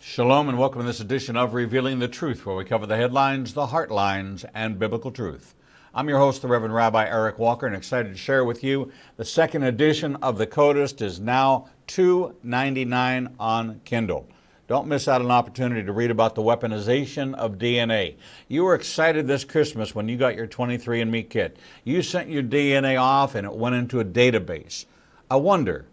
Shalom and welcome to this edition of Revealing the Truth, where we cover the headlines, the heart lines, and biblical truth. I'm your host, the Reverend Rabbi Eric Walker, and excited to share with you the second edition of the Codist is now $2.99 on Kindle. Don't miss out on an opportunity to read about the weaponization of DNA. You were excited this Christmas when you got your 23andMe kit. You sent your DNA off and it went into a database. I wonder,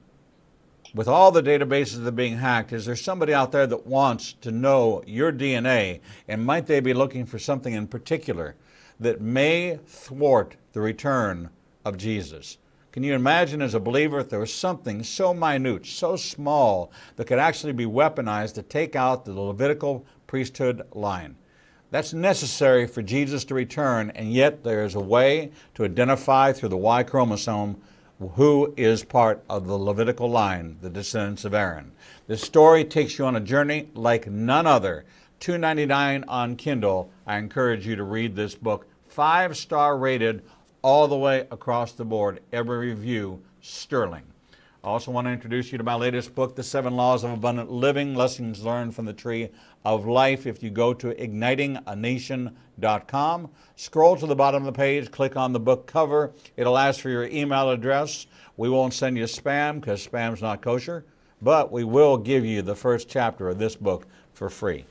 with all the databases that are being hacked, is there somebody out there that wants to know your DNA, and might they be looking for something in particular that may thwart the return of Jesus? Can you imagine as a believer if there was something so minute, so small, that could actually be weaponized to take out the Levitical priesthood line? That's necessary for Jesus to return, and yet there is a way to identify through the Y chromosome who is part of the Levitical line, the descendants of Aaron. This story takes you on a journey like none other. $2.99 on Kindle. I encourage you to read this book. 5-star rated all the way across the board. Every review, sterling. I also want to introduce you to my latest book, The 7 Laws of Abundant Living, Lessons Learned from the Tree of Life. If you go to ignitinganation.com, scroll to the bottom of the page, click on the book cover. It'll ask for your email address. We won't send you spam because spam's not kosher, but we will give you the first chapter of this book for free.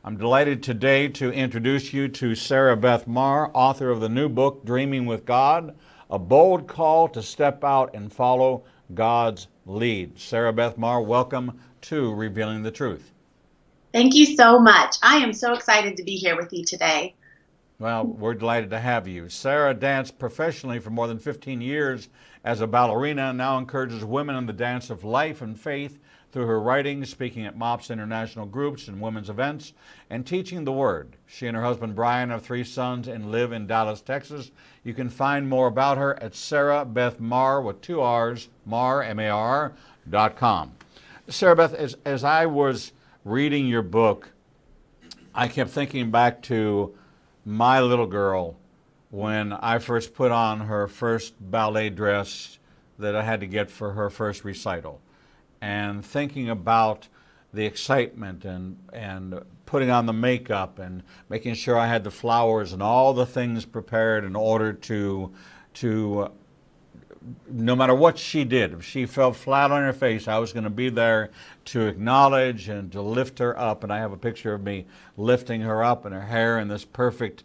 I'm delighted today to introduce you to Sarah Beth Marr, author of the new book, Dreaming with God, A Bold Call to Step Out and Follow God's Lead. Sarah Beth Marr, welcome to Revealing the Truth. Thank you so much. I am so excited to be here with you today. Well, we're delighted to have you. Sarah danced professionally for more than 15 years as a ballerina and now encourages women in the dance of life and faith through her writing, speaking at MOPS international groups and women's events, and teaching the Word. She and her husband Brian have 3 sons and live in Dallas, Texas. You can find more about her at Sarah Beth Marr with 2 R's, Marr, M-A-R.com. Sarah Beth, as I was reading your book, I kept thinking back to my little girl when I first put on her first ballet dress that I had to get for her first recital, and thinking about the excitement and putting on the makeup and making sure I had the flowers and all the things prepared in order to no matter what she did, if she fell flat on her face, I was going to be there to acknowledge and to lift her up. And I have a picture of me lifting her up and her hair in this perfect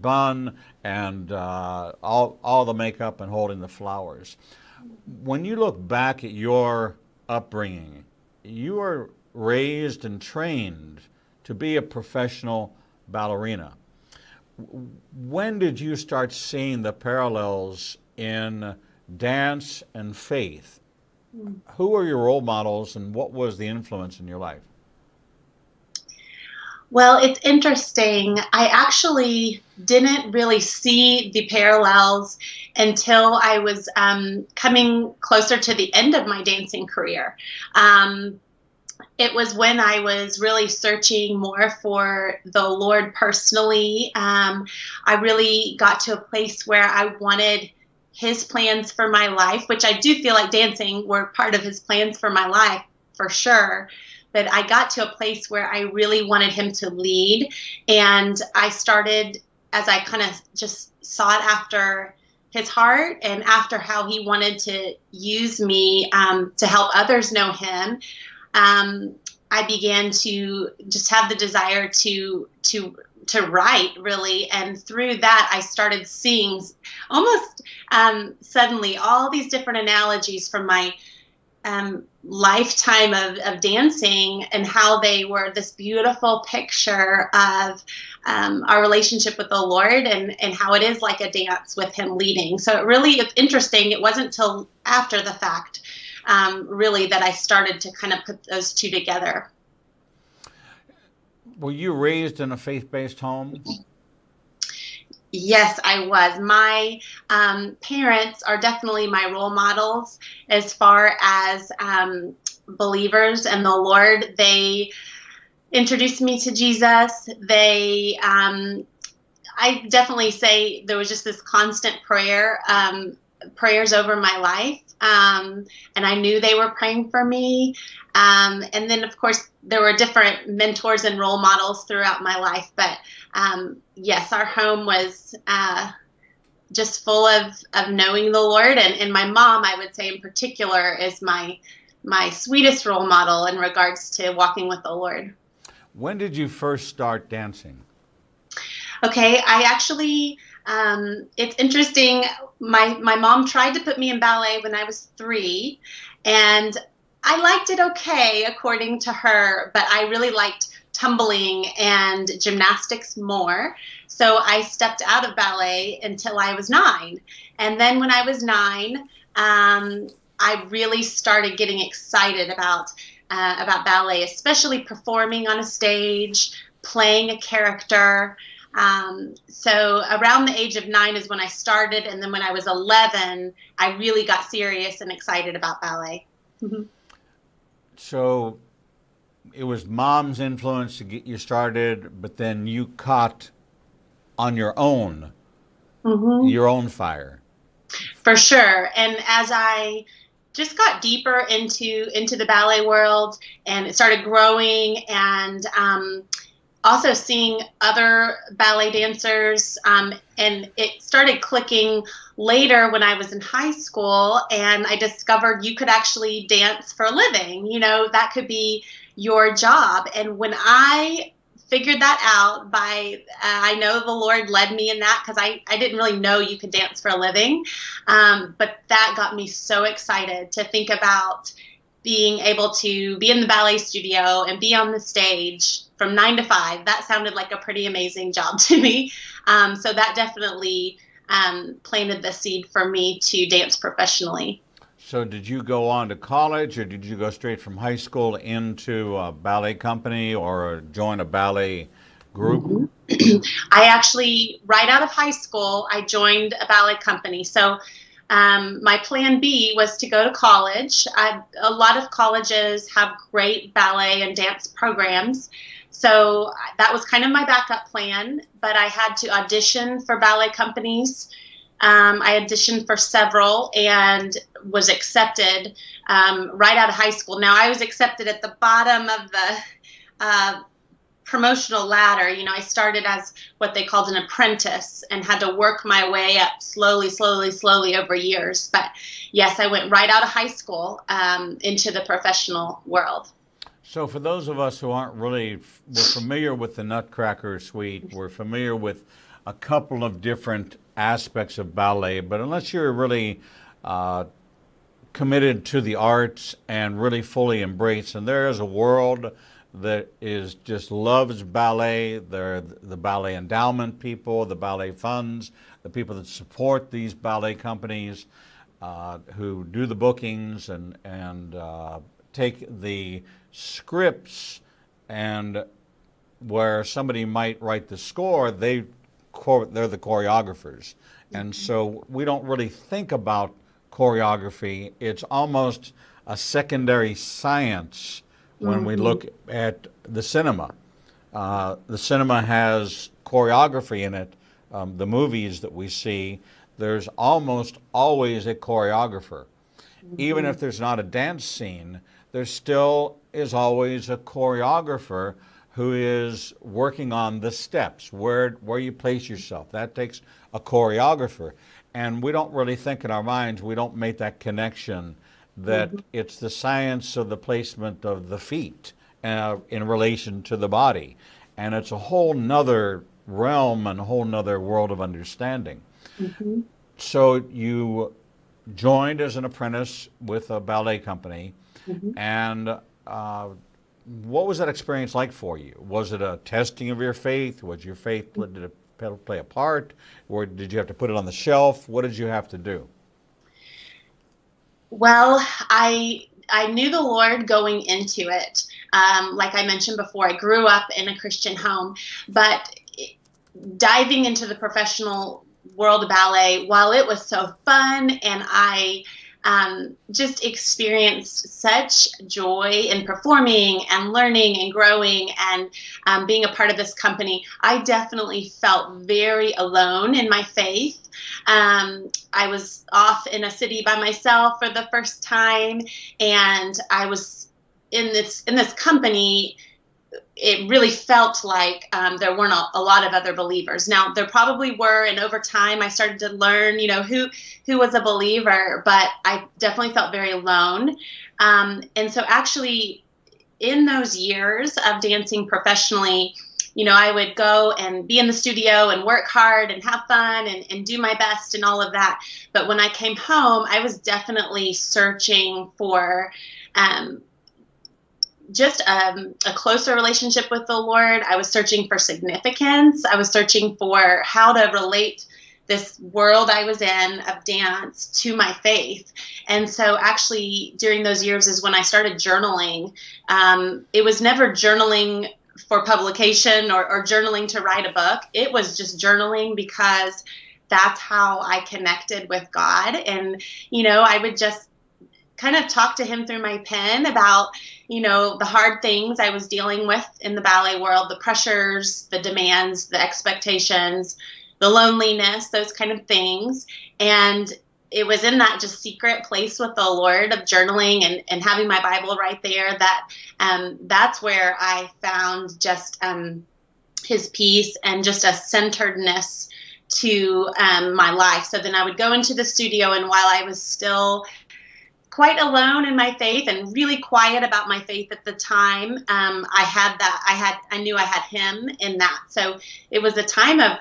bun, and all the makeup and holding the flowers. When you look back at your upbringing, you were raised and trained to be a professional ballerina. When did you start seeing the parallels in dance and faith? Who were your role models and what was the influence in your life? Well, it's interesting. I actually didn't really see the parallels until I was coming closer to the end of my dancing career. It was when I was really searching more for the Lord personally. I really got to a place where I wanted His plans for my life, which I do feel like dancing were part of His plans for my life, for sure. But I got to a place where I really wanted Him to lead. And I started, as I kind of just sought after His heart and after how He wanted to use me to help others know Him, I began to just have the desire to write, really. And through that, I started seeing almost suddenly all these different analogies from my lifetime of dancing and how they were this beautiful picture of our relationship with the Lord and how it is like a dance with Him leading. So it's interesting. It wasn't till after the fact, really, that I started to kind of put those two together. Were you raised in a faith-based home? Yes, I was. My parents are definitely my role models as far as believers in the Lord. They introduced me to Jesus. I definitely say there was just this constant prayers over my life. And I knew they were praying for me. And then, of course, there were different mentors and role models throughout my life. But yes, our home was just full of knowing the Lord. And my mom, I would say in particular, is my sweetest role model in regards to walking with the Lord. When did you first start dancing? Okay, I actually, it's interesting. My mom tried to put me in ballet when I was 3, and I liked it okay, according to her, but I really liked tumbling and gymnastics more. So I stepped out of ballet until I was 9. And then when I was 9, I really started getting excited about ballet, especially performing on a stage, playing a character. So around the age of 9 is when I started, and then when I was 11, I really got serious and excited about ballet. Mm-hmm. So it was mom's influence to get you started, but then you caught on your own, your own fire. For sure. And as I just got deeper into the ballet world, and it started growing, and also seeing other ballet dancers, and it started clicking later when I was in high school, and I discovered you could actually dance for a living. You know, that could be your job. And when I figured that out I know the Lord led me in that, because I didn't really know you could dance for a living. But that got me so excited to think about being able to be in the ballet studio and be on the stage from 9 to 5. That sounded like a pretty amazing job to me. So that definitely planted the seed for me to dance professionally. So did you go on to college, or did you go straight from high school into a ballet company or join a ballet group? I actually, right out of high school, I joined a ballet company. So my plan B was to go to college. A lot of colleges have great ballet and dance programs. So that was kind of my backup plan, but I had to audition for ballet companies. I auditioned for several and was accepted right out of high school. Now, I was accepted at the bottom of the promotional ladder. You know, I started as what they called an apprentice and had to work my way up slowly over years. But yes, I went right out of high school into the professional world. So for those of us who aren't really, we're familiar with the Nutcracker Suite, we're familiar with a couple of different aspects of ballet, but unless you're really committed to the arts and really fully embrace, and there is a world that is just loves ballet. There are the ballet endowment people, the ballet funds, the people that support these ballet companies, who do the bookings and take the scripts, and where somebody might write the score, they're the choreographers. And so we don't really think about choreography. It's almost a secondary science when we look at the cinema. The cinema has choreography in it. The movies that we see, there's almost always a choreographer. Even if there's not a dance scene, there still is always a choreographer who is working on the steps, where you place yourself. That takes a choreographer. And we don't really think in our minds, we don't make that connection that it's the science of the placement of the feet in relation to the body. And it's a whole nother realm and a whole nother world of understanding. So you joined as an apprentice with a ballet company, and what was that experience like for you? Was it a testing of your faith? Was your faith, did it play a part? Or did you have to put it on the shelf? What did you have to do? Well, I knew the Lord going into it. Like I mentioned before, I grew up in a Christian home, but diving into the professional world of ballet, while it was so fun and I just experienced such joy in performing and learning and growing and being a part of this company. I definitely felt very alone in my faith. I was off in a city by myself for the first time, and I was in this company. It really felt like there weren't a lot of other believers. Now, there probably were, and over time I started to learn, who was a believer, but I definitely felt very alone. And so actually, in those years of dancing professionally, I would go and be in the studio and work hard and have fun and do my best and all of that. But when I came home, I was definitely searching for just a closer relationship with the Lord. I was searching for significance. I was searching for how to relate this world I was in of dance to my faith. And so actually during those years is when I started journaling. It was never journaling for publication or journaling to write a book. It was just journaling because that's how I connected with God. And, I would just kind of talk to him through my pen about, the hard things I was dealing with in the ballet world, the pressures, the demands, the expectations, the loneliness, those kind of things. And it was in that just secret place with the Lord of journaling and having my Bible right there that that's where I found just his peace and just a centeredness to my life. So then I would go into the studio, and while I was still quite alone in my faith and really quiet about my faith at the time, I knew I had him in that. So it was a time of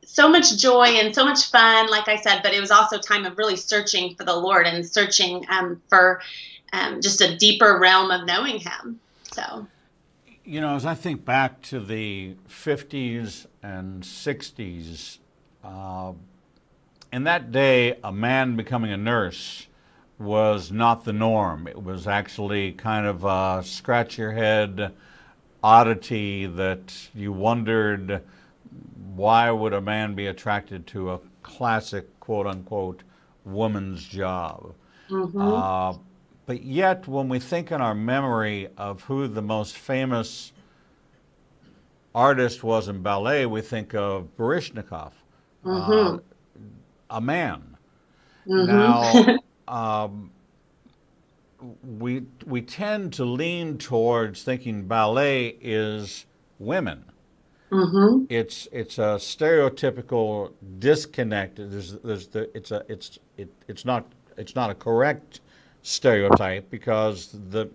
so much joy and so much fun, like I said, but it was also a time of really searching for the Lord and searching for just a deeper realm of knowing him. So, as I think back to the 50s and 60s, in that day, a man becoming a nurse was not the norm. It was actually kind of a scratch your head oddity that you wondered, why would a man be attracted to a classic, quote unquote, woman's job? mm-hmm. But yet, when we think in our memory of who the most famous artist was in ballet, we think of Baryshnikov. Mm-hmm. A man. Mm-hmm. Now, we tend to lean towards thinking ballet is women. Mm-hmm. It's a stereotypical disconnect. It's not a correct stereotype, because the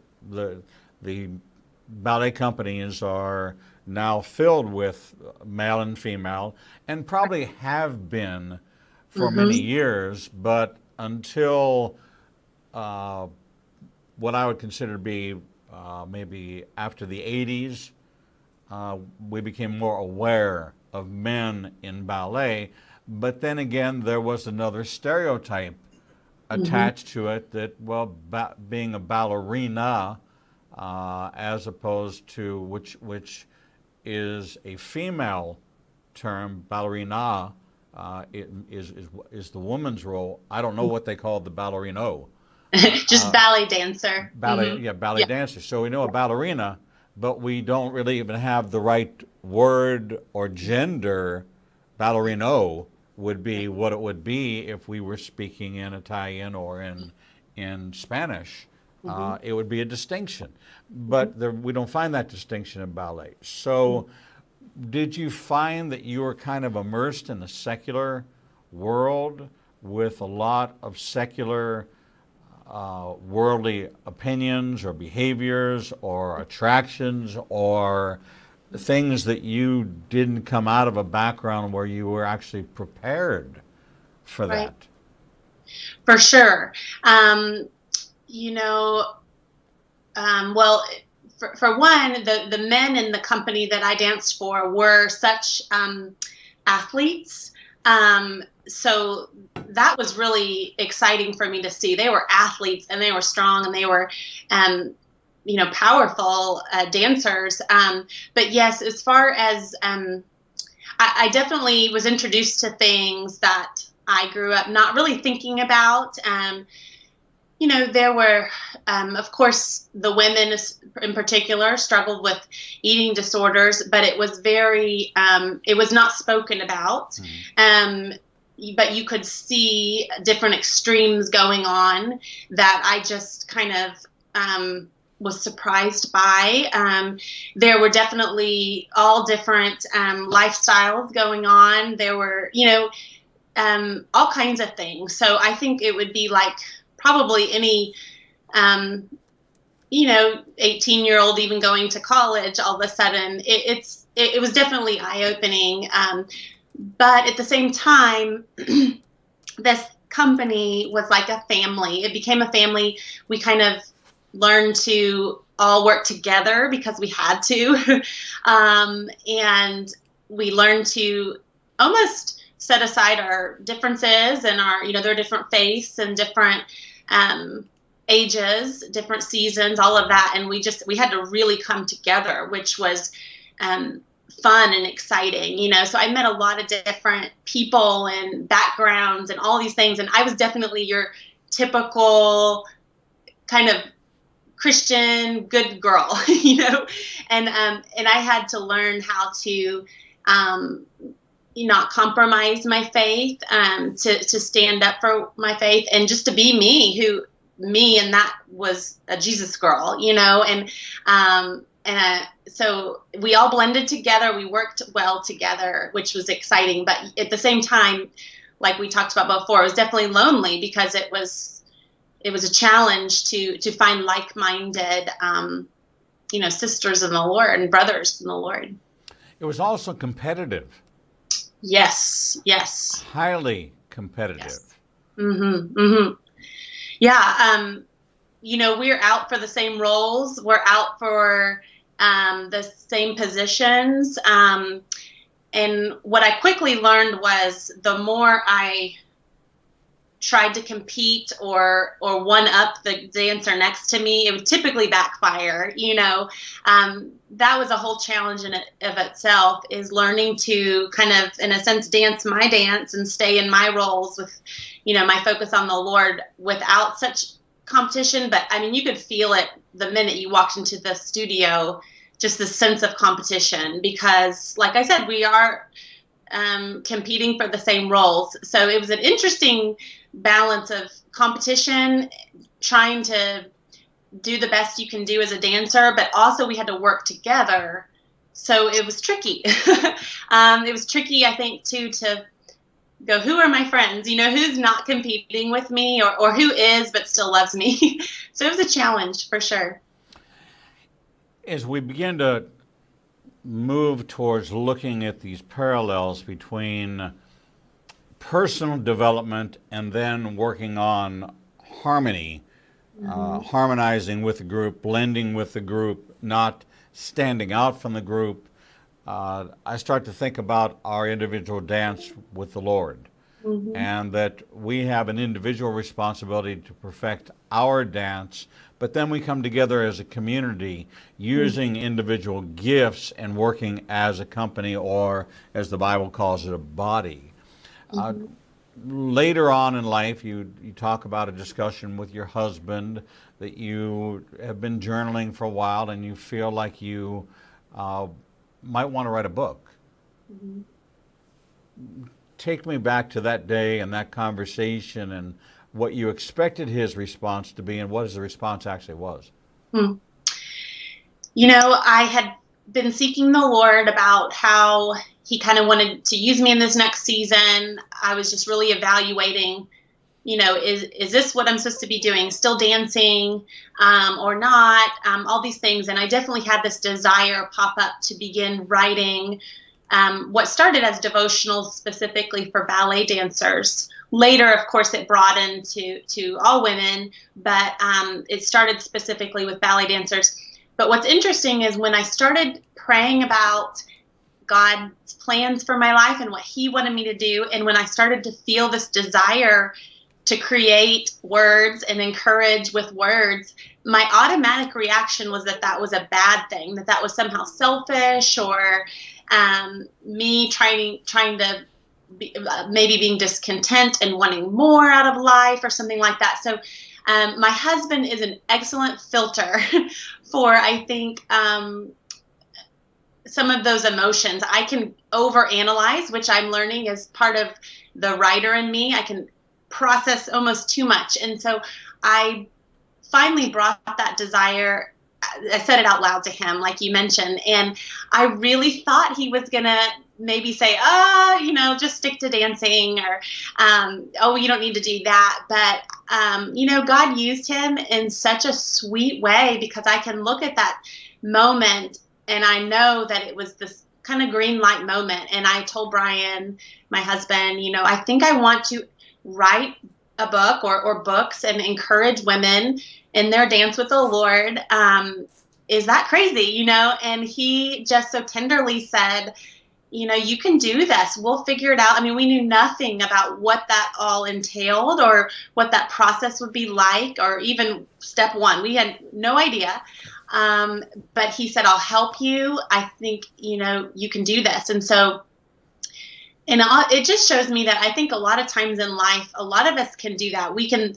ballet companies are now filled with male and female, and probably have been for mm-hmm. many years, but until what I would consider to be maybe after the 80s, we became more aware of men in ballet. But then again, there was another stereotype attached to it that, well, being a ballerina, as opposed to which is a female term, ballerina, is the woman's role. I don't know what they call the ballerino. Just ballet dancer. Ballet, yeah, ballet dancer. So we know a ballerina, but we don't really even have the right word or gender. Ballerino would be what it would be if we were speaking in Italian or in Spanish. It would be a distinction, but we don't find that distinction in ballet. So did you find that you were kind of immersed in the secular world with a lot of secular worldly opinions or behaviors or attractions or things that you didn't come out of a background where you were actually prepared for Right. that? For sure. Well, for one, the men in the company that I danced for were such athletes. So that was really exciting for me to see. They were athletes, and they were strong, and they were, powerful dancers. But yes, as far as I definitely was introduced to things that I grew up not really thinking about. There were, of course, the women in particular struggled with eating disorders, but it was it was not spoken about. Mm-hmm. But you could see different extremes going on that I just kind of was surprised by. There were definitely all different lifestyles going on. There were, all kinds of things. So I think it would be like probably any, 18-year-old even going to college, all of a sudden, it was definitely eye-opening. But at the same time, this company was like a family. It became a family. We kind of learned to all work together because we had to. And we learned to almost set aside our differences and there are different faiths and different ages, different seasons, all of that. And we had to really come together, which was fun and exciting, so I met a lot of different people and backgrounds and all these things. And I was definitely your typical kind of Christian good girl, and I had to learn how to not compromise my faith, to stand up for my faith and just to be me, and that was a Jesus girl, and so we all blended together. We worked well together, which was exciting. But at the same time, like we talked about before, it was definitely lonely because it was a challenge to find like-minded, sisters in the Lord and brothers in the Lord. It was also competitive. Yes. Yes. Highly competitive. Yes. Mm-hmm. Mm-hmm. Yeah. We're out for the same roles. We're out for the same positions. And what I quickly learned was the more I tried to compete or one up the dancer next to me, it would typically backfire. That was a whole challenge in of itself, is learning to kind of, in a sense, dance my dance and stay in my roles with, my focus on the Lord without such competition. But I mean, you could feel it the minute you walked into the studio, just the sense of competition, because like I said, we are competing for the same roles. So it was an interesting balance of competition, trying to do the best you can do as a dancer, but also we had to work together. So it was tricky. It was tricky, I think, too, to go, who are my friends? Who's not competing with me, or who is but still loves me? So it was a challenge for sure. As we begin to move towards looking at these parallels between personal development and then working on harmony, harmonizing with the group, blending with the group, not standing out from the group, I start to think about our individual dance with the Lord, and that we have an individual responsibility to perfect our dance, but then we come together as a community using individual gifts and working as a company, or as the Bible calls it, a body. Later on in life, you talk about a discussion with your husband that you have been journaling for a while, and you feel like you might want to write a book. Take me back to that day and that conversation and what you expected his response to be and what his response actually was. I had been seeking the Lord about how he kind of wanted to use me in this next season. I was just really evaluating, is this what I'm supposed to be doing? Still dancing or not? All these things. And I definitely had this desire pop up to begin writing what started as devotionals specifically for ballet dancers. Later, of course, it broadened to all women, but it started specifically with ballet dancers. But what's interesting is when I started praying about God's plans for my life and what he wanted me to do, and when I started to feel this desire to create words and encourage with words, my automatic reaction was that was a bad thing, that was somehow selfish, or me trying to maybe being discontent and wanting more out of life or something like that. So my husband is an excellent filter for, I think, some of those emotions. I can overanalyze, which I'm learning is part of the writer in me. I can process almost too much. And so I finally brought that desire. I said it out loud to him, like you mentioned, and I really thought he was going to maybe say, just stick to dancing, or, you don't need to do that. But, God used him in such a sweet way, because I can look at that moment and I know that it was this kind of green light moment. And I told Brian, my husband, I think I want to write a book or books and encourage women in their dance with the Lord. Is that crazy? And he just so tenderly said, you can do this. We'll figure it out. I mean, we knew nothing about what that all entailed or what that process would be like, or even step one. We had no idea. But he said, I'll help you. I think, you can do this. And so, and it just shows me that I think a lot of times in life, a lot of us can do that. We can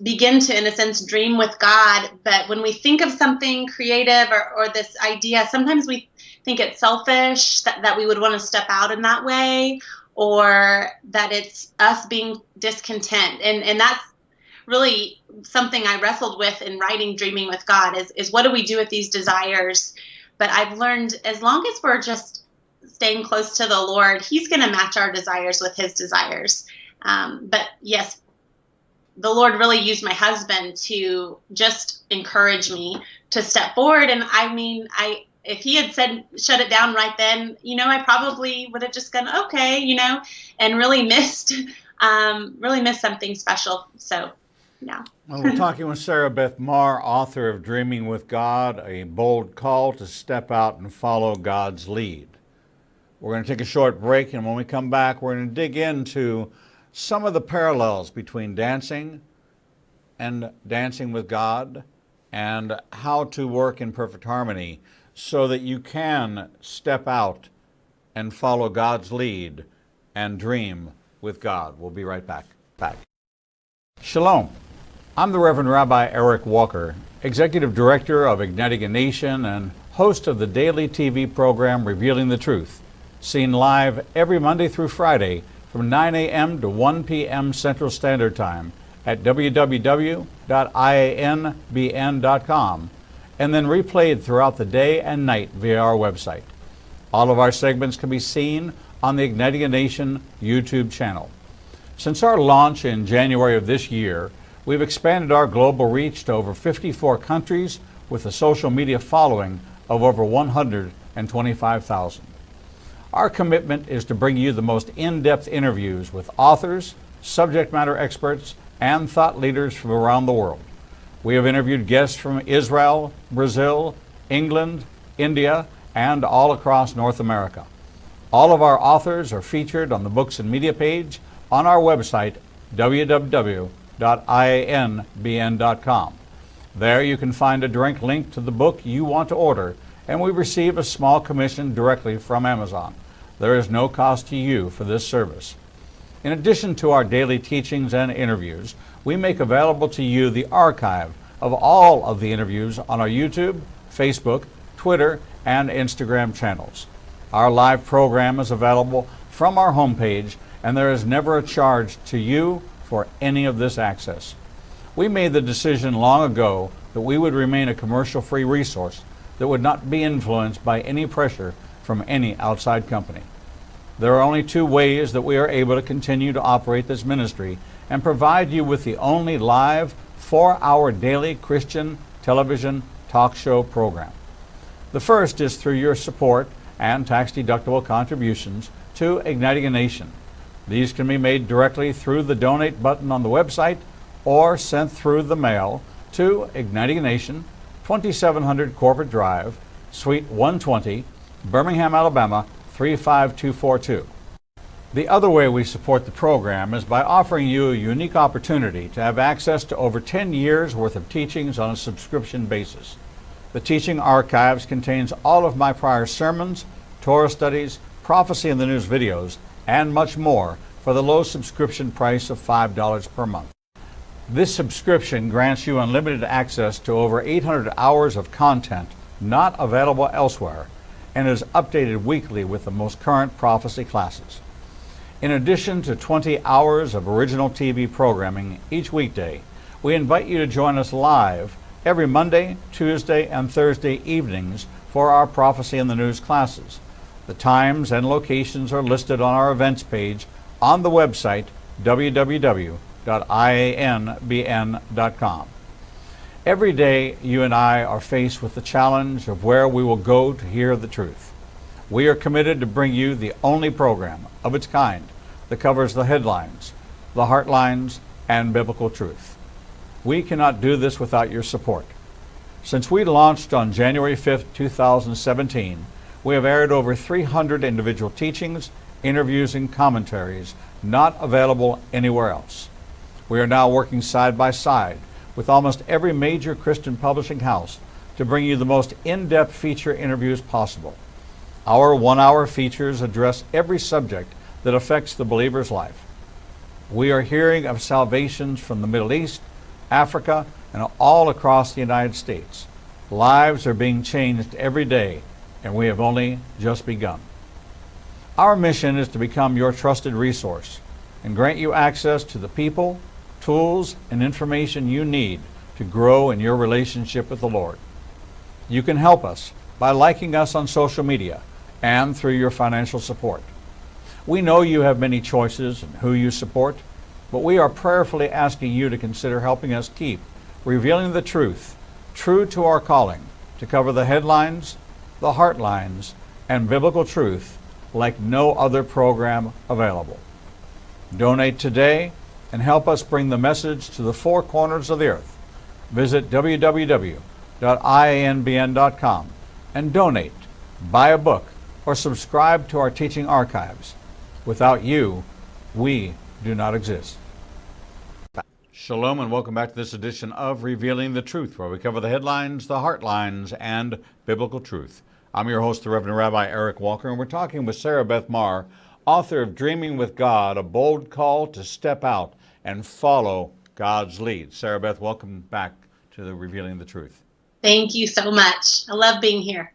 begin to, in a sense, dream with God. But when we think of something creative or this idea, sometimes we think it's selfish, that we would want to step out in that way, or that it's us being discontent. And that's really something I wrestled with in writing Dreaming with God is what do we do with these desires? But I've learned, as long as we're just staying close to the Lord, He's going to match our desires with His desires. But yes, the Lord really used my husband to just encourage me to step forward. And I mean, if he had said, shut it down right then, I probably would have just gone, okay, and really missed something special. So, yeah. Well, we're talking with Sarah Beth Marr, author of Dreaming with God, A Bold Call to Step Out and Follow God's Lead. We're going to take a short break, and when we come back, we're going to dig into some of the parallels between dancing and dancing with God, and how to work in perfect harmony so that you can step out and follow God's lead and dream with God. We'll be right back. Shalom. I'm the Reverend Rabbi Eric Walker, Executive Director of Igniting a Nation and host of the daily TV program Revealing the Truth, seen live every Monday through Friday from 9 a.m. to 1 p.m. Central Standard Time at www.ianbn.com, and then replayed throughout the day and night via our website. All of our segments can be seen on the Igniting a Nation YouTube channel. Since our launch in January of this year, we've expanded our global reach to over 54 countries with a social media following of over 125,000. Our commitment is to bring you the most in-depth interviews with authors, subject matter experts, and thought leaders from around the world. We have interviewed guests from Israel, Brazil, England, India, and all across North America. All of our authors are featured on the Books and Media page on our website, www.ianbn.com. There you can find a direct link to the book you want to order, and we receive a small commission directly from Amazon. There is no cost to you for this service. In addition to our daily teachings and interviews, we make available to you the archive of all of the interviews on our YouTube, Facebook, Twitter, and Instagram channels. Our live program is available from our homepage, and there is never a charge to you for any of this access. We made the decision long ago that we would remain a commercial-free resource that would not be influenced by any pressure from any outside company. There are only two ways that we are able to continue to operate this ministry and provide you with the only live 4-hour daily Christian television talk show program. The first is through your support and tax-deductible contributions to Igniting a Nation. These can be made directly through the donate button on the website or sent through the mail to Igniting a Nation, 2700 Corporate Drive, Suite 120, Birmingham, Alabama, 35242. The other way we support the program is by offering you a unique opportunity to have access to over 10 years worth of teachings on a subscription basis. The teaching archives contains all of my prior sermons, Torah studies, prophecy in the news videos, and much more for the low subscription price of $5 per month. This subscription grants you unlimited access to over 800 hours of content not available elsewhere and is updated weekly with the most current prophecy classes. In addition to 20 hours of original TV programming each weekday, we invite you to join us live every Monday, Tuesday, and Thursday evenings for our Prophecy in the News classes. The times and locations are listed on our events page on the website www.ianbn.com. Every day, you and I are faced with the challenge of where we will go to hear the truth. We are committed to bring you the only program of its kind that covers the headlines, the heartlines, and biblical truth. We cannot do this without your support. Since we launched on January 5th, 2017, we have aired over 300 individual teachings, interviews, and commentaries not available anywhere else. We are now working side by side with almost every major Christian publishing house to bring you the most in-depth feature interviews possible. Our one-hour features address every subject that affects the believer's life. We are hearing of salvations from the Middle East, Africa, and all across the United States. Lives are being changed every day, and we have only just begun. Our mission is to become your trusted resource and grant you access to the people, tools, and information you need to grow in your relationship with the Lord. You can help us by liking us on social media and through your financial support. We know you have many choices in who you support, but we are prayerfully asking you to consider helping us keep revealing the truth, true to our calling, to cover the headlines, the heartlines, and biblical truth like no other program available. Donate today and help us bring the message to the four corners of the earth. Visit www.ianbn.com and donate, buy a book, or subscribe to our teaching archives. Without you, we do not exist. Shalom and welcome back to this edition of Revealing the Truth, where we cover the headlines, the heartlines, and biblical truth. I'm your host, the Reverend Rabbi Eric Walker, and we're talking with Beth Marr, author of Dreaming with God, a bold call to step out and follow God's lead. Beth, welcome back to the Revealing the Truth. Thank you so much. I love being here.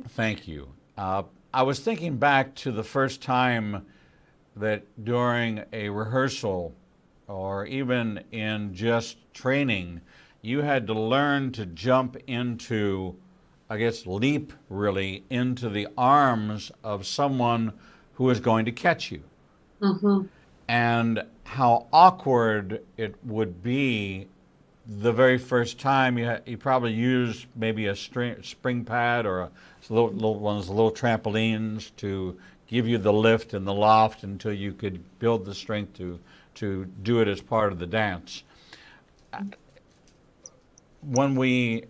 Thank you. I was thinking back to the first time that during a rehearsal or even in just training, you had to learn to jump into, I guess, leap really into the arms of someone who is going to catch you. Mm-hmm. And how awkward it would be the very first time. You probably used maybe a spring pad or a one of those little trampolines to give you the lift and the loft until you could build the strength to do it as part of the dance. When we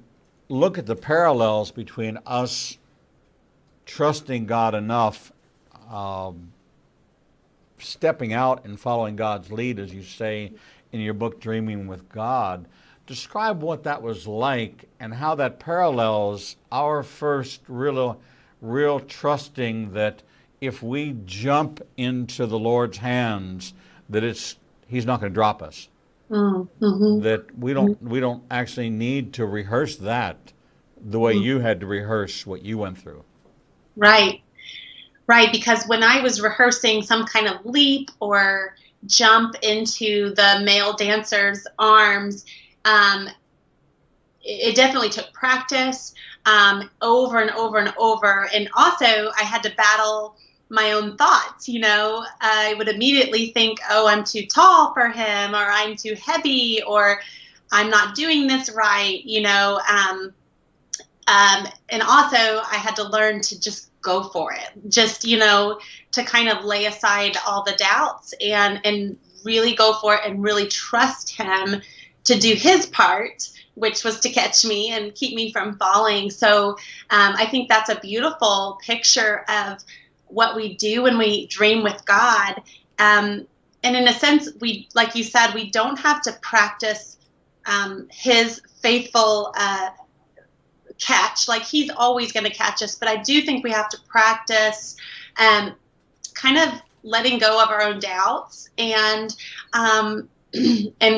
look at the parallels between us trusting God enough, stepping out and following God's lead, as you say in your book, Dreaming with God, describe what that was like and how that parallels our first real trusting that if we jump into the Lord's hands, that He's not going to drop us. Mm-hmm. That we don't actually need to rehearse that the way you had to rehearse what you went through. Right, because when I was rehearsing some kind of leap or jump into the male dancer's arms, it definitely took practice over and over and over. And also I had to battle my own thoughts. I would immediately think, oh, I'm too tall for him, or I'm too heavy, or I'm not doing this right, and also I had to learn to just go for it, just, to kind of lay aside all the doubts and really go for it and really trust him to do his part, which was to catch me and keep me from falling. So I think that's a beautiful picture of what we do when we dream with God. And in a sense, we, like you said, we don't have to practice his faithful catch. Like, he's always going to catch us. But I do think we have to practice kind of letting go of our own doubts and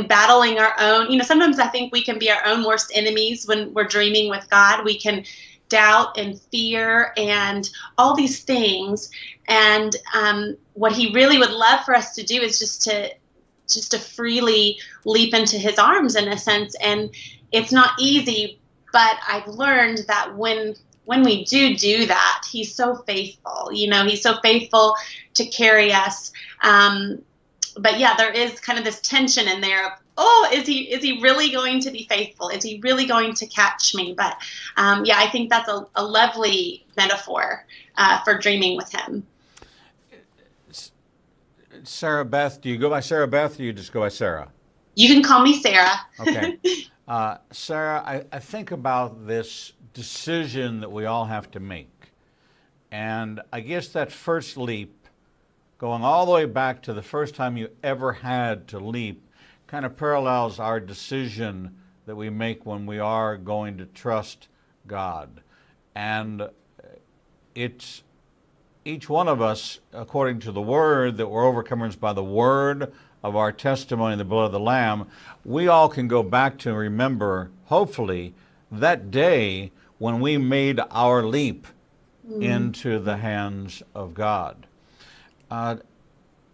battling our own, sometimes I think we can be our own worst enemies when we're dreaming with God. We can doubt and fear and all these things. And what he really would love for us to do is just to freely leap into his arms, in a sense. And it's not easy, but I've learned that when we do that, he's so faithful. He's so faithful to carry us. But yeah, there is kind of this tension in there of, oh, is he really going to be faithful? Is he really going to catch me? But yeah, I think that's a lovely metaphor for dreaming with him. Sarah Beth, do you go by Sarah Beth, or do you just go by Sarah? You can call me Sarah. Okay. Sarah, I think about this decision that we all have to make. And I guess that first leap, going all the way back to the first time you ever had to leap, kind of parallels our decision that we make when we are going to trust God. And it's each one of us, according to the Word, that we're overcomers by the word of our testimony, the blood of the Lamb. We all can go back to remember, hopefully, that day when we made our leap into the hands of God.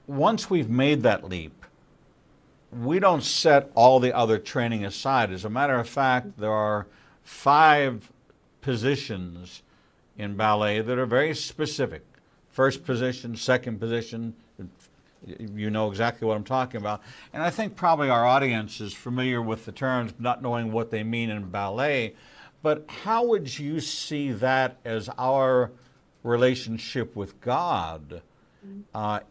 Once we've made that leap, we don't set all the other training aside. As a matter of fact, there are 5 positions in ballet that are very specific. First position, second position, you know exactly what I'm talking about. And I think probably our audience is familiar with the terms, not knowing what they mean in ballet. But how would you see that as our relationship with God?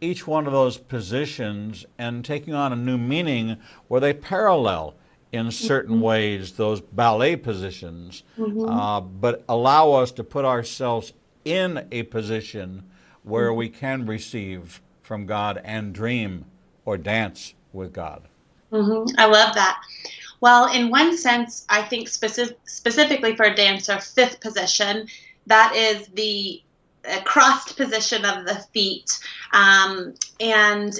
Each one of those positions and taking on a new meaning where they parallel in certain ways those ballet positions, but allow us to put ourselves in a position where we can receive from God and dream or dance with God. I love that. Well, in one sense, I think specifically for a dancer, 5th position, that is the crossed position of the feet. And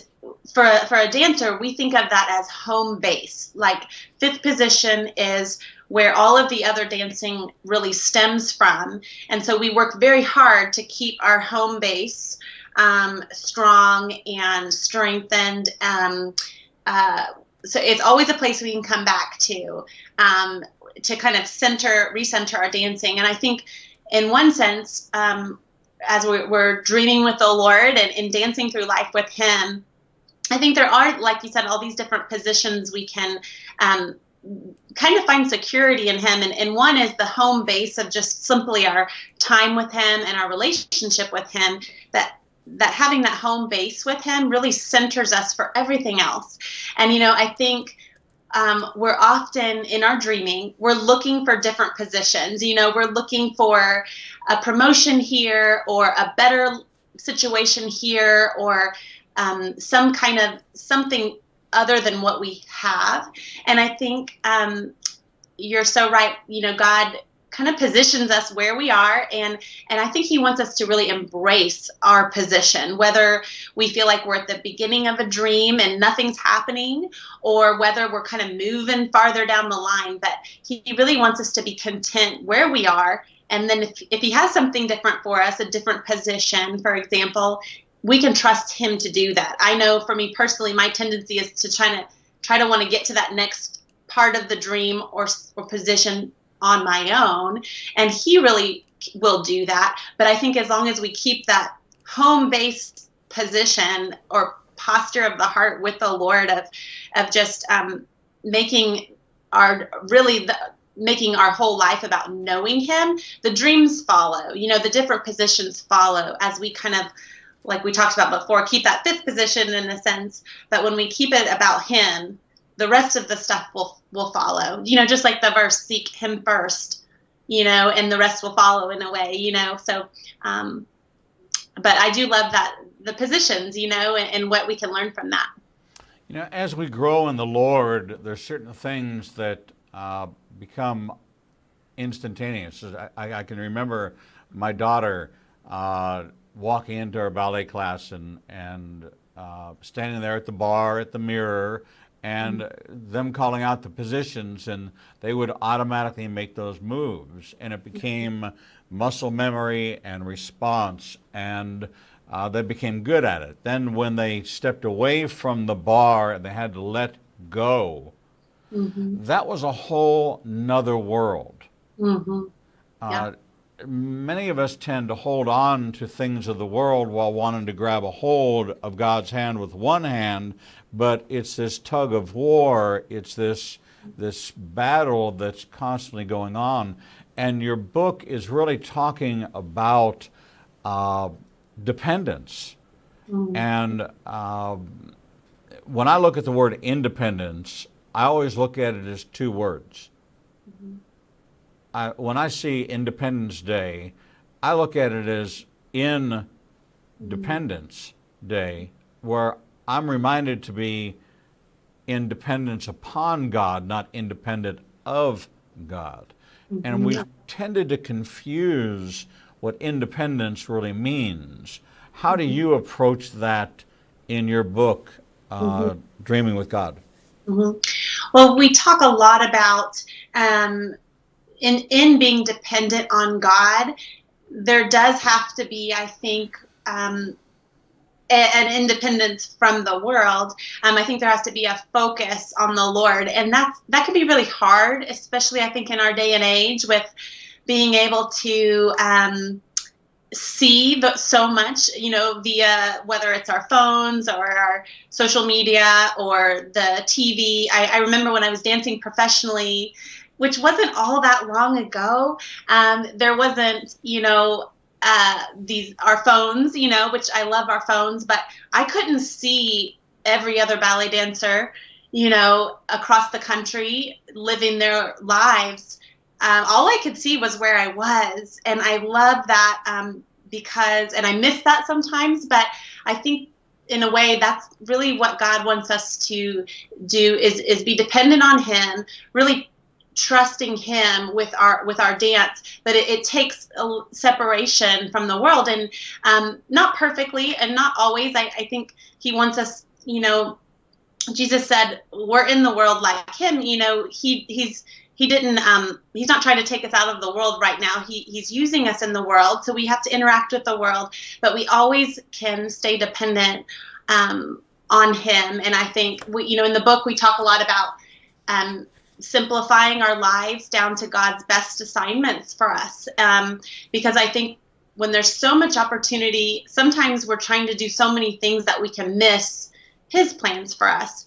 for a dancer, we think of that as home base. Like 5th position is where all of the other dancing really stems from. And so we work very hard to keep our home base strong and strengthened. So it's always a place we can come back to kind of recenter our dancing. And I think in one sense, as we're dreaming with the Lord and dancing through life with him, I think there are, like you said, all these different positions we can kind of find security in him. And one is the home base of just simply our time with him and our relationship with him, that having that home base with him really centers us for everything else. And, I think we're often in our dreaming, we're looking for different positions. We're looking for a promotion here or a better situation here or something other than what we have. And I think you're so right. God kind of positions us where we are, and I think he wants us to really embrace our position, whether we feel like we're at the beginning of a dream and nothing's happening, or whether we're kind of moving farther down the line. But he really wants us to be content where we are, and then if he has something different for us, a different position, for example, we can trust him to do that. I know for me personally, my tendency is to try to want to get to that next part of the dream or position on my own, and he really will do that. But I think as long as we keep that home-based position or posture of the heart with the Lord of just making our whole life about knowing him, the dreams follow. The different positions follow as we kind of, like we talked about before, keep that 5th position in a sense. But when we keep it about him, the rest of the stuff will follow, just like the verse, seek him first, and the rest will follow in a way, so, but I do love that, the positions, and what we can learn from that. As we grow in the Lord, there's certain things that become instantaneous. I can remember my daughter walking into our ballet class and standing there at the bar, at the mirror, and them calling out the positions, and they would automatically make those moves, and it became muscle memory and response, and they became good at it. Then when they stepped away from the bar and they had to let go, that was a whole nother world. Yeah. Many of us tend to hold on to things of the world while wanting to grab a hold of God's hand with one hand, but it's this tug of war, it's this battle that's constantly going on. And your book is really talking about dependence. And when I look at the word independence, I always look at it as two words. When I see Independence Day, I look at it as Independence Day, where I'm reminded to be independence upon God, not independent of God. And we've tended to confuse what independence really means. How do you approach that in your book, Dreaming with God? Well, we talk a lot about in being dependent on God, there does have to be, I think, an independence from the world. I think there has to be a focus on the Lord, and that can be really hard, especially I think in our day and age, with being able to see so much, via whether it's our phones or our social media or the TV. I remember when I was dancing professionally, which wasn't all that long ago, there wasn't, our phones, which I love our phones, but I couldn't see every other ballet dancer, across the country living their lives. All I could see was where I was, and I love that because, and I miss that sometimes, but I think in a way that's really what God wants us to do is be dependent on Him, really trusting Him with our dance, but it takes a separation from the world, and not perfectly and not always. I think He wants us, Jesus said we're in the world like Him. He didn't He's not trying to take us out of the world right now. He's using us in the world, so we have to interact with the world, but we always can stay dependent on Him. And I think in the book we talk a lot about simplifying our lives down to God's best assignments for us. Because I think when there's so much opportunity, sometimes we're trying to do so many things that we can miss His plans for us.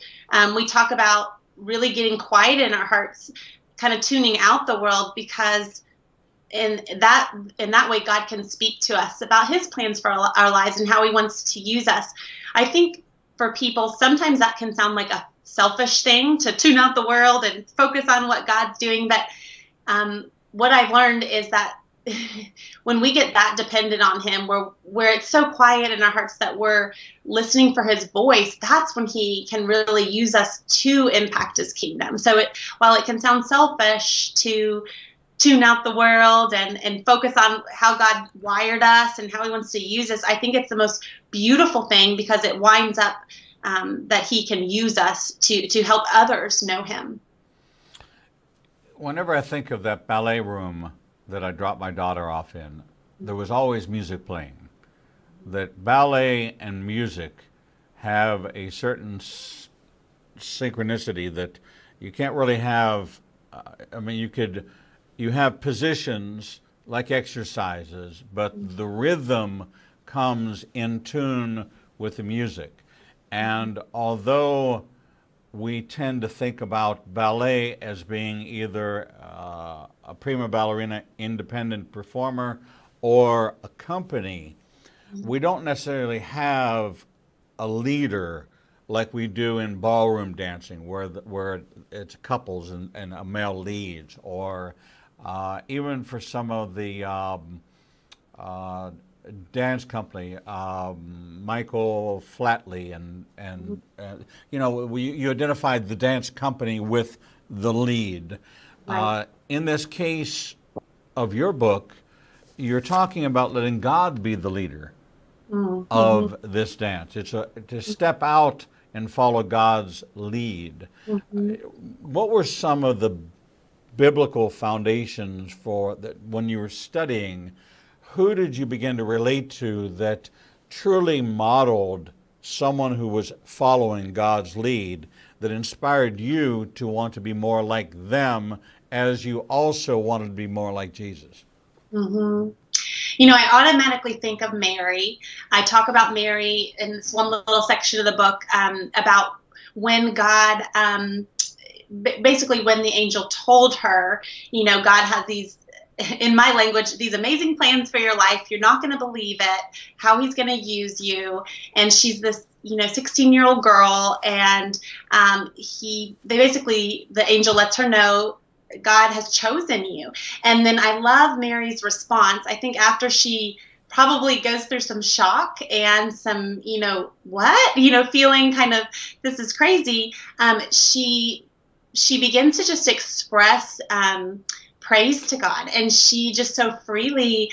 We talk about really getting quiet in our hearts, kind of tuning out the world, because in that way God can speak to us about His plans for our lives and how He wants to use us. I think for people, sometimes that can sound like a selfish thing to tune out the world and focus on what God's doing. But what I've learned is that when we get that dependent on Him, where it's so quiet in our hearts that we're listening for His voice, that's when He can really use us to impact His kingdom. So while it can sound selfish to tune out the world and focus on how God wired us and how He wants to use us, I think it's the most beautiful thing, because it winds up that He can use us to help others know Him. Whenever I think of that ballet room that I dropped my daughter off in, there was always music playing. That ballet and music have a certain synchronicity that you can't really have. You have positions like exercises, but the rhythm comes in tune with the music. And although we tend to think about ballet as being either a prima ballerina independent performer or a company, we don't necessarily have a leader like we do in ballroom dancing, where it's couples and a male leads, or even for some of the dance company, Michael Flatley, and you identified the dance company with the lead. Right. In this case of your book, you're talking about letting God be the leader. Mm-hmm. of this dance. It's to step out and follow God's lead. Mm-hmm. What were some of the biblical foundations for that when you were studying? Who did you begin to relate to that truly modeled someone who was following God's lead, that inspired you to want to be more like them as you also wanted to be more like Jesus? Mm-hmm. You know, I automatically think of Mary. I talk about Mary in this one little section of the book about when God, basically when the angel told her, you know, God has these, in my language, these amazing plans for your life. You're not going to believe it, how he's going to use you. And she's this, you know, 16-year-old girl. And the angel lets her know God has chosen you. And then I love Mary's response. I think after she probably goes through some shock and some, you know, what, you know, feeling kind of, this is crazy. She begins to just express praise to God, and she just so freely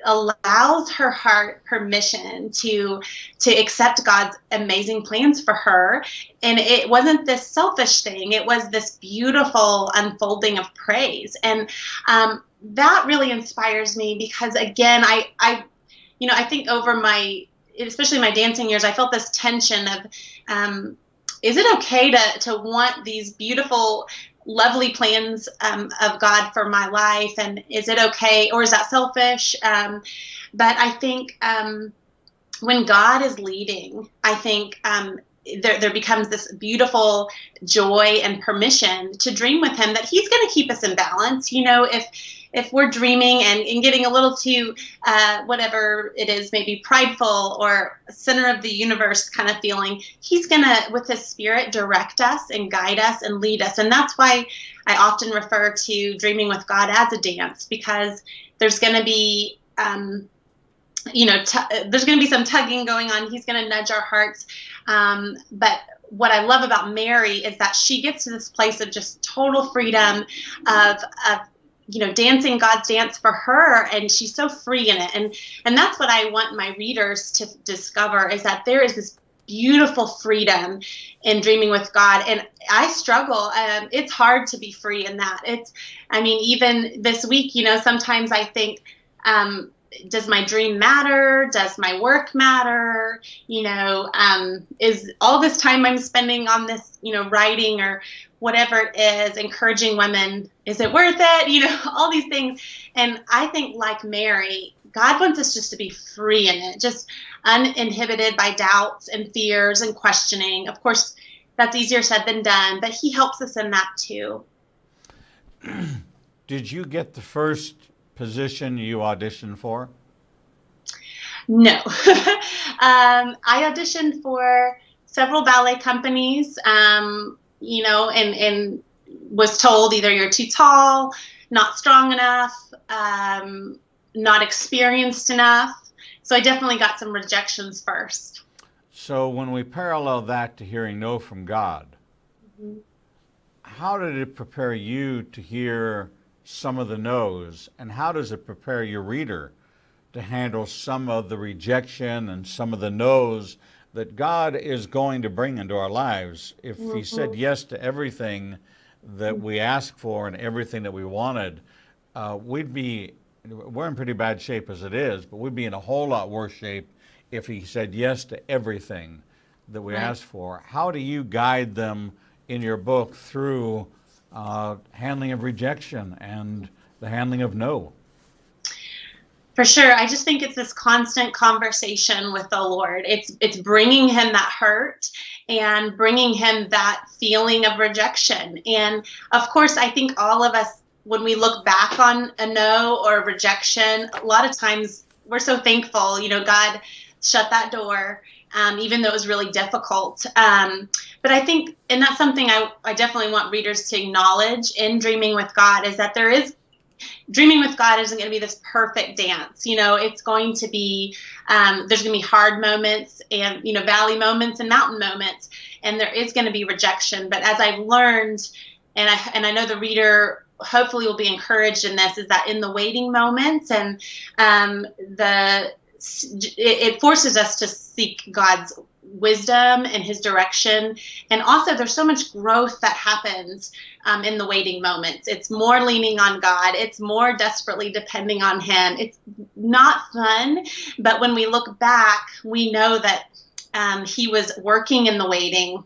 allows her heart permission to accept God's amazing plans for her. And it wasn't this selfish thing, it was this beautiful unfolding of praise. And that really inspires me, because again, I you know, I think over my, especially my dancing years, I felt this tension of is it okay to want these beautiful, lovely plans of God for my life? And is it okay, or is that selfish? But I think when God is leading, I think there becomes this beautiful joy and permission to dream with him, that he's going to keep us in balance. You know, if we're dreaming and getting a little too, whatever it is, maybe prideful or center of the universe kind of feeling, he's going to, with his spirit, direct us and guide us and lead us. And that's why I often refer to dreaming with God as a dance, because there's going to be, you know, there's going to be some tugging going on. He's going to nudge our hearts. But what I love about Mary is that she gets to this place of just total freedom of you know, dancing God's dance for her, and she's so free in it. And that's what I want my readers to discover, is that there is this beautiful freedom in dreaming with God. And I struggle. It's hard to be free in that. I mean, even this week, you know, sometimes I think, does my dream matter? Does my work matter? You know, is all this time I'm spending on this, you know, writing or whatever it is, encouraging women, is it worth it? You know, all these things. And I think, like Mary, God wants us just to be free in it, just uninhibited by doubts and fears and questioning. Of course, that's easier said than done, but he helps us in that too. Did you get the first position you auditioned for? No. I auditioned for several ballet companies, you know, and was told either you're too tall, not strong enough, not experienced enough. So I definitely got some rejections first. So when we parallel that to hearing no from God, mm-hmm. How did it prepare you to hear some of the no's, and how does it prepare your reader to handle some of the rejection and some of the no's that God is going to bring into our lives? If mm-hmm. he said yes to everything that we asked for and everything that we wanted, we're in pretty bad shape as it is, but we'd be in a whole lot worse shape if he said yes to everything that we right. asked for. How do you guide them in your book through handling of rejection and the handling of no? For sure. I just think it's this constant conversation with the Lord. It's bringing him that hurt and bringing him that feeling of rejection. And of course, I think all of us, when we look back on a no or a rejection, a lot of times we're so thankful, you know, God shut that door, even though it was really difficult. But I think, and that's something I definitely want readers to acknowledge in Dreaming with God, is that Dreaming with God isn't going to be this perfect dance. You know, it's going to be, there's going to be hard moments and, you know, valley moments and mountain moments, and there is going to be rejection. But as I've learned, and I know the reader hopefully will be encouraged in this, is that in the waiting moments and the it forces us to seek God's wisdom and his direction. And also there's so much growth that happens in the waiting moments. It's more leaning on God. It's more desperately depending on him. It's not fun, but when we look back, we know that he was working in the waiting.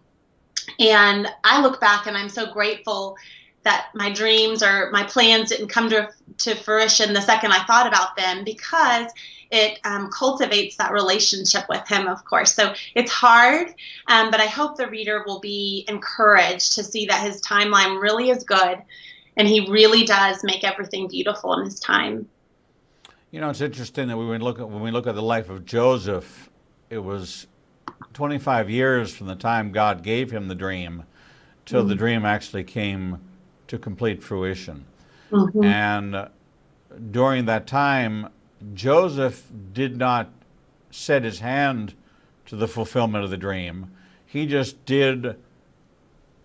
And I look back and I'm so grateful that my dreams or my plans didn't come to fruition the second I thought about them, because it cultivates that relationship with him, of course. So it's hard, but I hope the reader will be encouraged to see that his timeline really is good, and he really does make everything beautiful in his time. You know, it's interesting that when we look at the life of Joseph, it was 25 years from the time God gave him the dream till the dream actually came to complete fruition. And during that time, Joseph did not set his hand to the fulfillment of the dream. He just did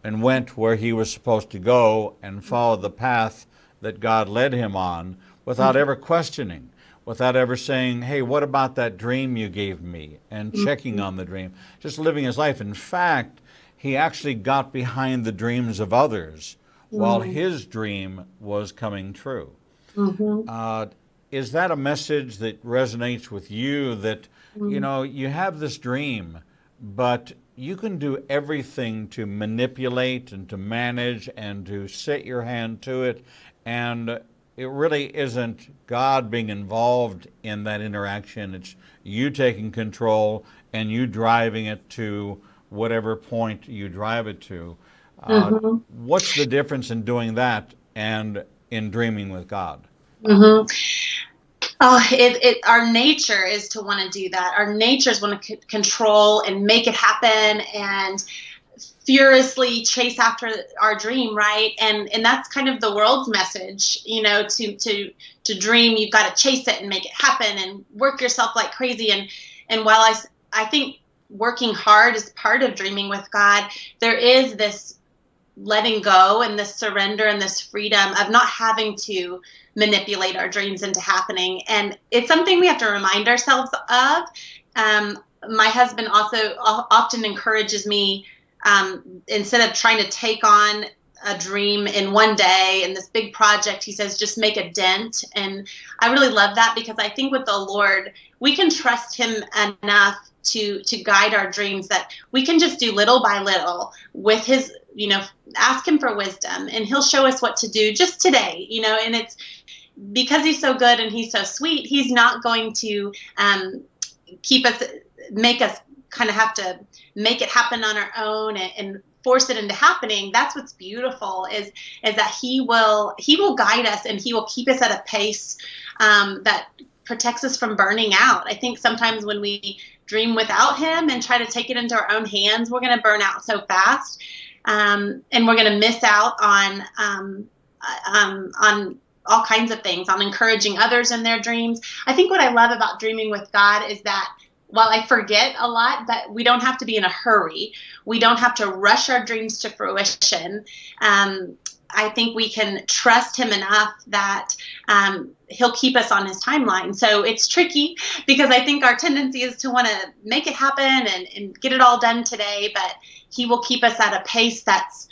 and went where he was supposed to go and followed the path that God led him on without ever questioning, without ever saying, hey, what about that dream you gave me? And checking on the dream, just living his life. In fact, he actually got behind the dreams of others while his dream was coming true. Is that a message that resonates with you, that, you know, you have this dream, but you can do everything to manipulate and to manage and to set your hand to it, and it really isn't God being involved in that interaction. It's you taking control and you driving it to whatever point you drive it to. What's the difference in doing that and in dreaming with God? Our nature is to want to do that. Our nature is want to control and make it happen and furiously chase after our dream, right? And that's kind of the world's message, you know, to dream, you've got to chase it and make it happen and work yourself like crazy. And while I think working hard is part of dreaming with God, there is this letting go and this surrender and this freedom of not having to manipulate our dreams into happening. And it's something we have to remind ourselves of. My husband also often encourages me, instead of trying to take on a dream in one day and this big project, he says, just make a dent. And I really love that, because I think with the Lord, we can trust him enough to guide our dreams, that we can just do little by little with his, you know, ask him for wisdom and he'll show us what to do just today, you know. And it's because he's so good and he's so sweet, he's not going to make us kind of have to make it happen on our own and force it into happening. That's what's beautiful is that he will guide us and he will keep us at a pace that protects us from burning out. I think sometimes when we dream without him and try to take it into our own hands, we're going to burn out so fast, and we're going to miss out on all kinds of things, on encouraging others in their dreams. I think what I love about dreaming with God is that while I forget a lot, that we don't have to be in a hurry. We don't have to rush our dreams to fruition. I think we can trust him enough that he'll keep us on his timeline. So it's tricky, because I think our tendency is to want to make it happen and get it all done today, but he will keep us at a pace that's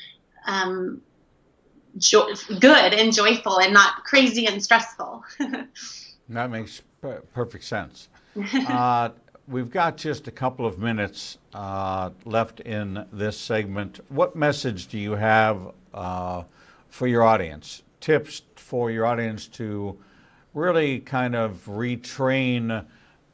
good and joyful and not crazy and stressful. That makes perfect sense. We've got just a couple of minutes left in this segment. What message do you have for your audience? Tips for your audience to really kind of retrain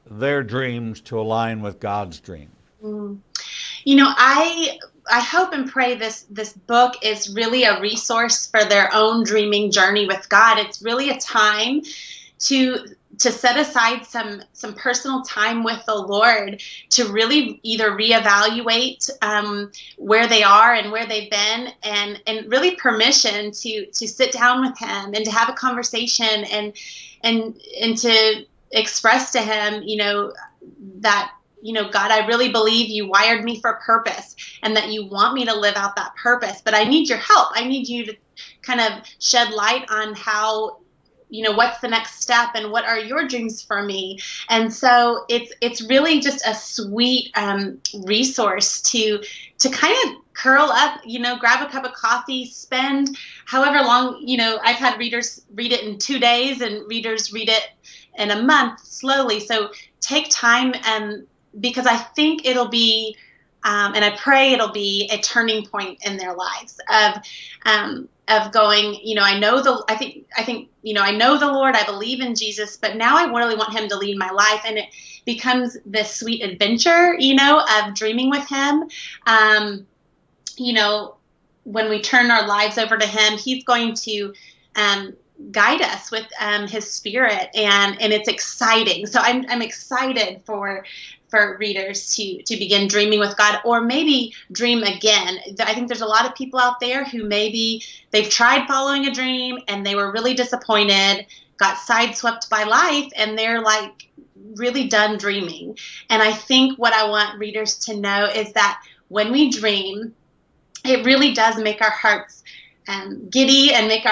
their dreams to align with God's dream? You know, I hope and pray this book is really a resource for their own dreaming journey with God. It's really a time to set aside some personal time with the Lord, to really either reevaluate where they are and where they've been, and really permission to sit down with him and to have a conversation and to express to him, you know, that, you know, God, I really believe you wired me for purpose and that you want me to live out that purpose, but I need your help. I need you to kind of shed light on how what's the next step, and what are your dreams for me? And so it's really just a sweet resource to kind of curl up, grab a cup of coffee, spend however long. I've had readers read it in 2 days, and readers read it in a month slowly. So take time, because I think it'll be, and I pray it'll be a turning point in their lives of going, I know I know the Lord, I believe in Jesus, but now I really want him to lead my life. And it becomes this sweet adventure, of dreaming with him. When we turn our lives over to him, he's going to guide us with his spirit, and it's exciting. So I'm excited for readers to begin dreaming with God, or maybe dream again. I think there's a lot of people out there who maybe they've tried following a dream and they were really disappointed, got sideswept by life, and they're like really done dreaming. And I think what I want readers to know is that when we dream, it really does make our hearts giddy, and makes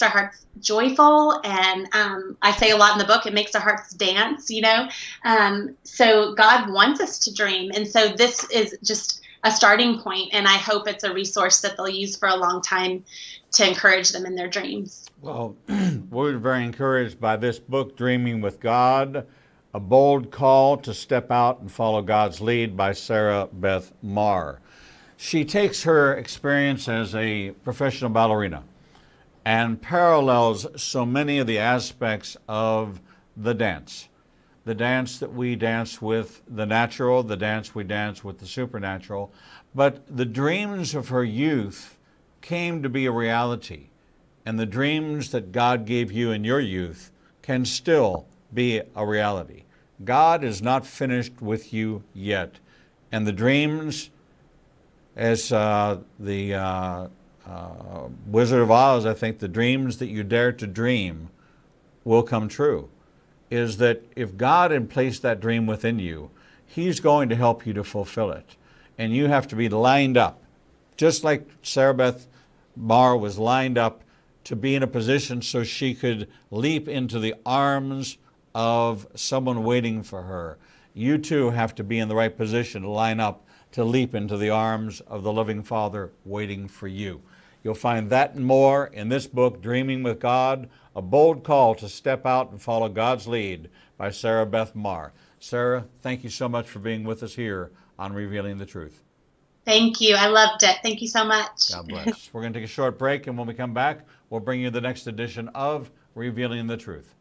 our hearts joyful. And I say a lot in the book, it makes our hearts dance, so God wants us to dream. And so this is just a starting point, and I hope it's a resource that they'll use for a long time to encourage them in their dreams. Well, we're very encouraged by this book, Dreaming with God, A Bold Call to Step Out and Follow God's Lead, by Sarah Beth Marr. She takes her experience as a professional ballerina and parallels so many of the aspects of the dance that we dance with the natural, the dance we dance with the supernatural. But the dreams of her youth came to be a reality, and the dreams that God gave you in your youth can still be a reality. God is not finished with you yet, and the dreams, as the Wizard of Oz, I think, the dreams that you dare to dream will come true. Is that if God had placed that dream within you, he's going to help you to fulfill it. And you have to be lined up, just like Sarah Beth Marr was lined up to be in a position so she could leap into the arms of someone waiting for her. You too have to be in the right position to line up to leap into the arms of the loving Father waiting for you. You'll find that and more in this book, Dreaming with God, A Bold Call to Step Out and Follow God's Lead, by Sarah Beth Marr. Sarah, thank you so much for being with us here on Revealing the Truth. Thank you. I loved it. Thank you so much. God bless. We're going to take a short break, and when we come back, we'll bring you the next edition of Revealing the Truth.